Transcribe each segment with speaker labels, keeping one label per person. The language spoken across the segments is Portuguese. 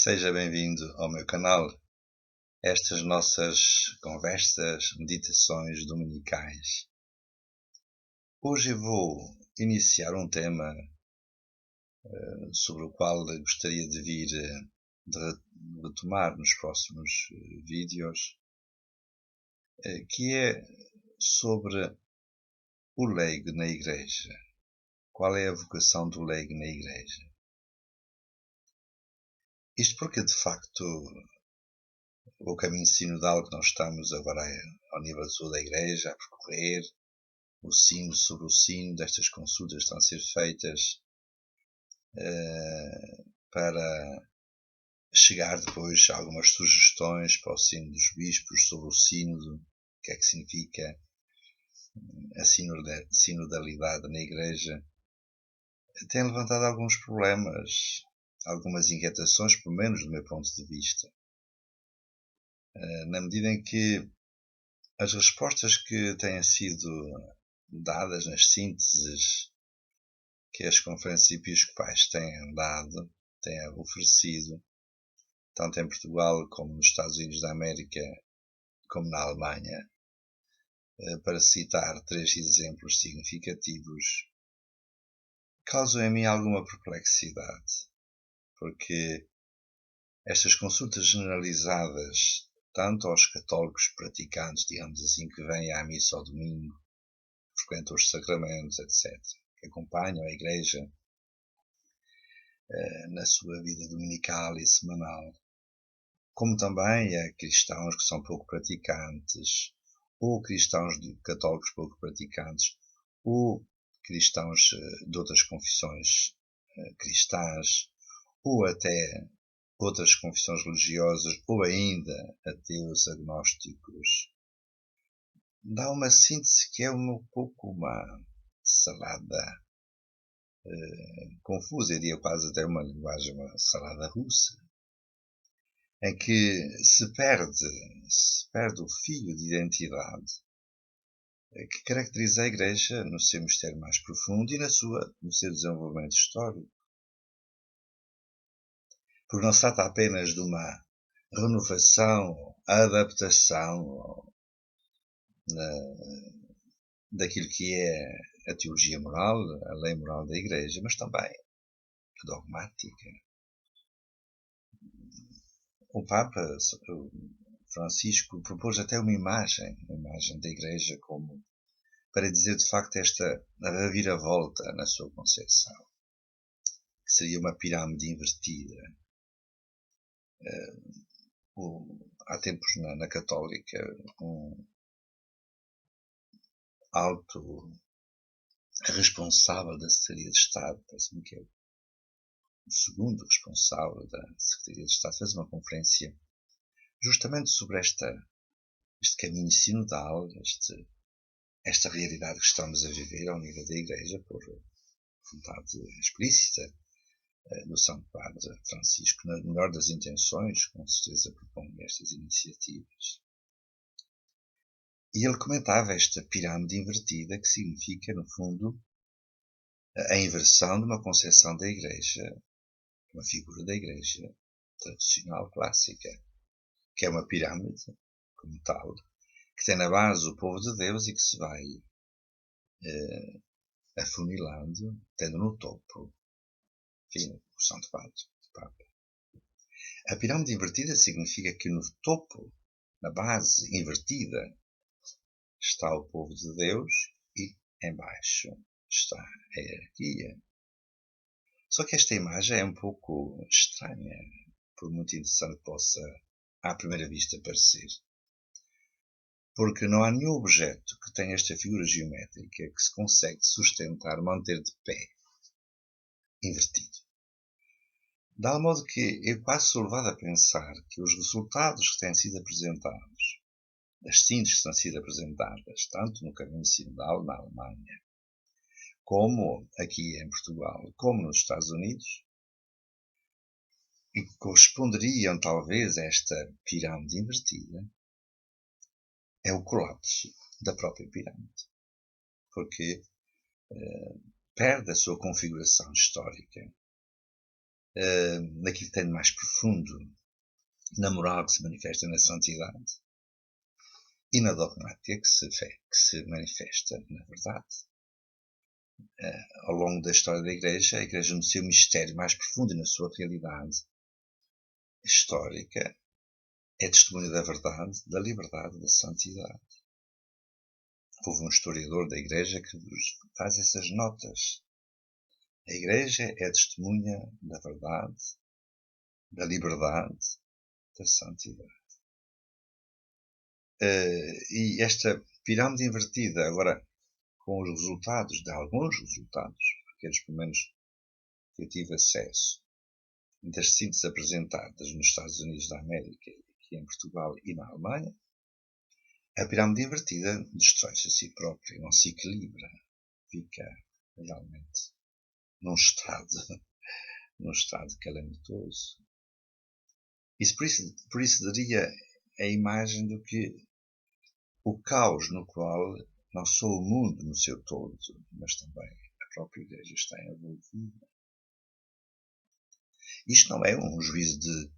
Speaker 1: Seja bem-vindo ao meu canal. Estas nossas conversas, meditações dominicais. Hoje eu vou iniciar um tema sobre o qual gostaria de vir de retomar nos próximos vídeos, que é sobre o leigo na Igreja. Qual é a vocação do leigo na Igreja? Isto porque, de facto, o caminho sinodal que nós estamos agora ao nível de toda a Igreja a percorrer, o sino sobre o sino destas consultas estão a ser feitas para chegar depois a algumas sugestões para o sino dos bispos sobre o sínodo, o que é que significa a sinodalidade na Igreja. Tem levantado alguns problemas, algumas inquietações, pelo menos do meu ponto de vista, na medida em que as respostas que têm sido dadas nas sínteses que as conferências episcopais têm dado, têm oferecido, tanto em Portugal como nos Estados Unidos da América, como na Alemanha, para citar 3 exemplos significativos, causam em mim alguma perplexidade, porque estas consultas generalizadas, tanto aos católicos praticantes, digamos assim, que vêm à missa ao domingo, frequentam os sacramentos, etc., que acompanham a Igreja na sua vida dominical e semanal, como também a cristãos que são pouco praticantes, ou cristãos católicos pouco praticantes, ou cristãos de outras confissões cristãs, ou até outras confissões religiosas, ou ainda ateus agnósticos. Dá uma síntese que é um pouco uma salada confusa, eu diria quase até uma linguagem, uma salada russa, em que se perde o fio de identidade que caracteriza a Igreja no seu mistério mais profundo e no seu desenvolvimento histórico. Porque não se trata apenas de uma renovação, adaptação daquilo que é a teologia moral, a lei moral da Igreja, mas também dogmática. O Papa Francisco propôs até uma imagem da Igreja como para dizer de facto esta reviravolta na sua concepção, que seria uma pirâmide invertida. Há tempos na Católica um alto responsável da Secretaria de Estado, parece-me que é o segundo responsável da Secretaria de Estado, fez uma conferência justamente sobre este caminho sinodal, esta realidade que estamos a viver ao nível da Igreja, por vontade explícita do Santo Padre Francisco, na melhor das intenções, com certeza propõe estas iniciativas. E ele comentava esta pirâmide invertida, que significa, no fundo, a inversão de uma concepção da Igreja, uma figura da Igreja tradicional, clássica, que é uma pirâmide, como tal, que tem na base o povo de Deus e que se vai afunilando, tendo no topo, enfim, o Santo Padre, o Papa. A pirâmide invertida significa que no topo, na base invertida, está o povo de Deus e embaixo está a hierarquia. Só que esta imagem é um pouco estranha, por muito interessante que possa, à primeira vista, parecer. Porque não há nenhum objeto que tenha esta figura geométrica que se consegue sustentar, manter de pé, invertido. De tal modo que eu quase sou levado a pensar que os resultados que têm sido apresentados, as sínteses que têm sido apresentadas, tanto no caminho sinodal na Alemanha, como aqui em Portugal, como nos Estados Unidos, e que corresponderiam talvez a esta pirâmide invertida, é o colapso da própria pirâmide. Porque perde a sua configuração histórica. naquilo que tem de mais profundo, na moral que se manifesta na santidade e na dogmática que se manifesta na verdade. Ao longo da história da Igreja, a Igreja no seu mistério mais profundo e na sua realidade histórica é testemunha da verdade, da liberdade, da santidade. Houve um historiador da Igreja que faz essas notas. A Igreja é testemunha da verdade, da liberdade, da santidade. E esta pirâmide invertida, agora com os resultados, de alguns resultados, aqueles pelo menos que eu tive acesso, das sínteses apresentadas nos Estados Unidos da América, aqui em Portugal e na Alemanha, a pirâmide invertida destrói-se a si própria, não se equilibra, fica realmente num estado calamitoso. Isso por isso daria a imagem do que o caos no qual não só o mundo no seu todo, mas também a própria Igreja está envolvida. Isto não é um juízo de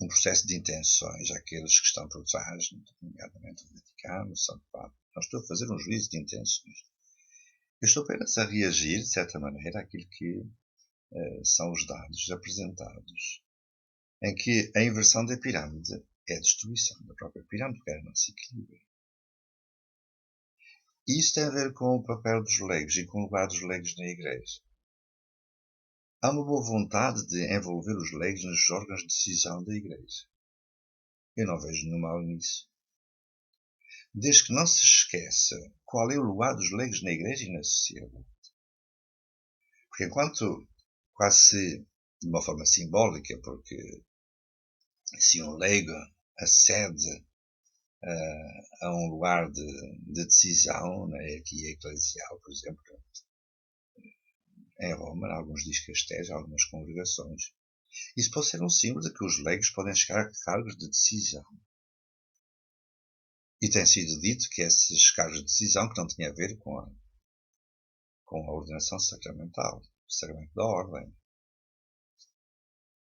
Speaker 1: um processo de intenções àqueles que estão por trás, nomeadamente o Vaticano, o Santo Padre. Não estou a fazer um juízo de intenções. Eu estou apenas a reagir, de certa maneira, àquilo que são os dados apresentados, em que a inversão da pirâmide é a destruição da própria pirâmide, porque ela não se equilibra. E isso tem a ver com o papel dos leigos e com o lugar dos leigos na Igreja. Há uma boa vontade de envolver os leigos nos órgãos de decisão da Igreja. Eu não vejo nenhum mal nisso. Desde que não se esqueça qual é o lugar dos leigos na Igreja e na sociedade. Porque enquanto quase de uma forma simbólica, porque se um leigo acede a um lugar de decisão na hierarquia eclesial, por exemplo, em Roma, em alguns discastérios, algumas congregações, isso pode ser um símbolo de que os leigos podem chegar a cargos de decisão. E tem sido dito que esses cargos de decisão que não tinham a ver com a ordenação sacramental, o sacramento da ordem.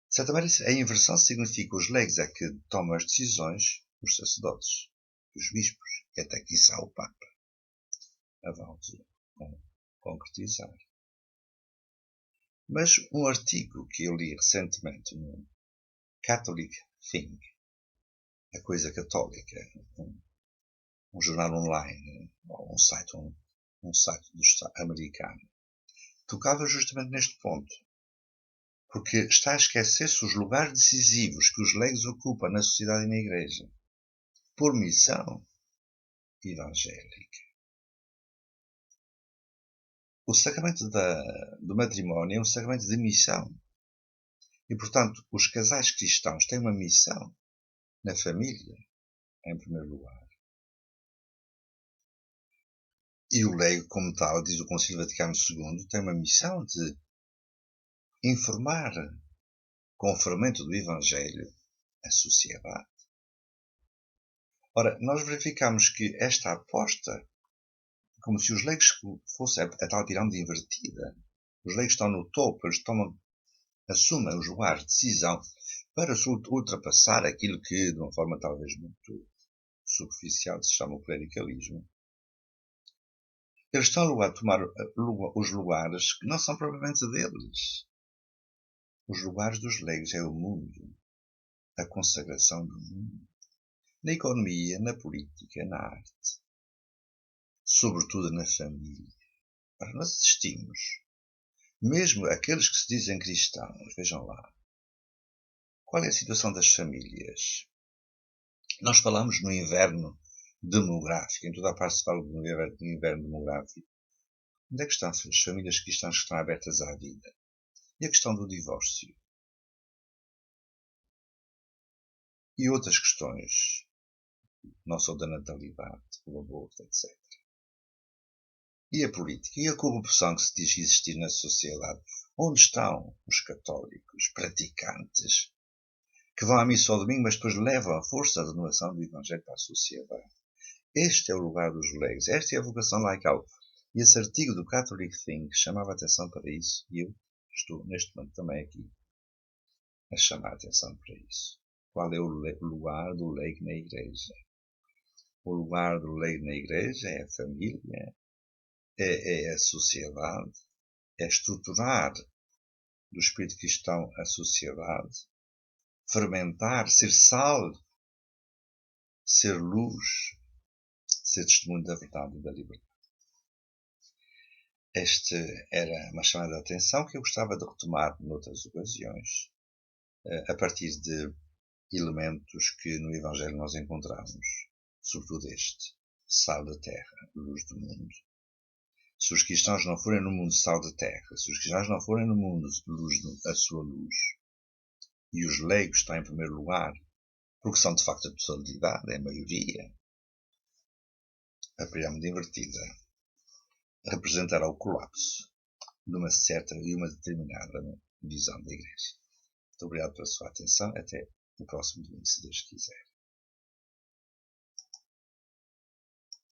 Speaker 1: De certa maneira, a inversão significa os leigos é que tomam as decisões, os sacerdotes, os bispos e até quiçá o Papa a vão concretizar. Mas um artigo que eu li recentemente no Catholic Thing, a coisa católica, um jornal online, ou um site americano, tocava justamente neste ponto. Porque está a esquecer-se os lugares decisivos que os leigos ocupam na sociedade e na Igreja, por missão evangélica. O sacramento do matrimónio é um sacramento de missão. E, portanto, os casais cristãos têm uma missão na família, em primeiro lugar. E o leigo, como tal, diz o Concílio Vaticano II, tem uma missão de informar com o fermento do Evangelho a sociedade. Ora, nós verificamos que esta aposta, como se os leigos fossem a tal pirâmide invertida, os leigos estão no topo, eles assumem os lugares de decisão para ultrapassar aquilo que, de uma forma talvez muito superficial, se chama o clericalismo. Eles estão a tomar os lugares que não são propriamente deles. Os lugares dos leigos é o mundo, a consagração do mundo, na economia, na política, na arte, sobretudo na família. Para nós assistimos, mesmo aqueles que se dizem cristãos, vejam lá, qual é a situação das famílias? Nós falamos no inverno demográfico, em toda a parte se fala do inverno demográfico. Onde é que estão as famílias cristãs que estão abertas à vida? E a questão do divórcio? E outras questões, não só da natalidade, do aborto, etc. E a política? E a corrupção que se diz existir na sociedade? Onde estão os católicos praticantes que vão à missa ao domingo, mas depois levam a força da renovação do Evangelho para a sociedade? Este é o lugar dos leigos. Esta é a vocação laical. E esse artigo do Catholic Thing chamava a atenção para isso. E eu estou, neste momento, também aqui a chamar a atenção para isso. Qual é o lugar do leigo na Igreja? O lugar do leigo na Igreja é a família, é a sociedade, é estruturar do espírito cristão a sociedade, fermentar, ser sal, ser luz, ser testemunho da verdade e da liberdade. Esta era uma chamada de atenção que eu gostava de retomar noutras ocasiões, a partir de elementos que no Evangelho nós encontramos, sobretudo este, sal da terra, luz do mundo. Se os cristãos não forem no mundo sal da terra, se os cristãos não forem no mundo luz, a sua luz, e os leigos estão em primeiro lugar, porque são de facto a totalidade, é a maioria, a pirâmide invertida representará o colapso de uma certa e uma determinada visão da Igreja. Muito obrigado pela sua atenção. Até o próximo domingo, se Deus quiser.